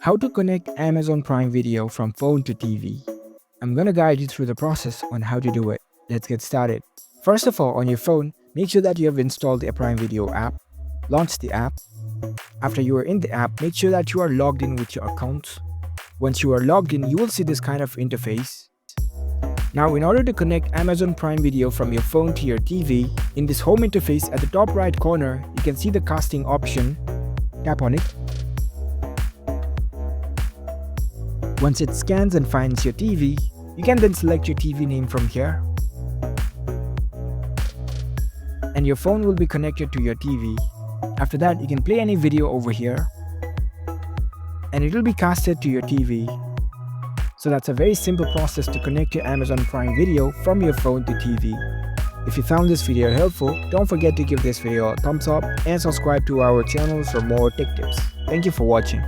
How to connect Amazon Prime Video from phone to TV. I'm gonna guide you through the process on how to do it. Let's get started. First of all, on your phone, make sure that you have installed the Prime Video app. Launch the app. After you are in the app, make sure that you are logged in with your account. Once you are logged in, you will see this kind of interface. Now, in order to connect Amazon Prime Video from your phone to your TV, in this home interface at the top right corner, you can see the casting option. Tap on it. Once it scans and finds your TV, you can then select your TV name from here. And your phone will be connected to your TV. After that, you can play any video over here. And it will be casted to your TV. So that's a very simple process to connect your Amazon Prime Video from your phone to TV. If you found this video helpful, don't forget to give this video a thumbs up and subscribe to our channel for more tech tips. Thank you for watching.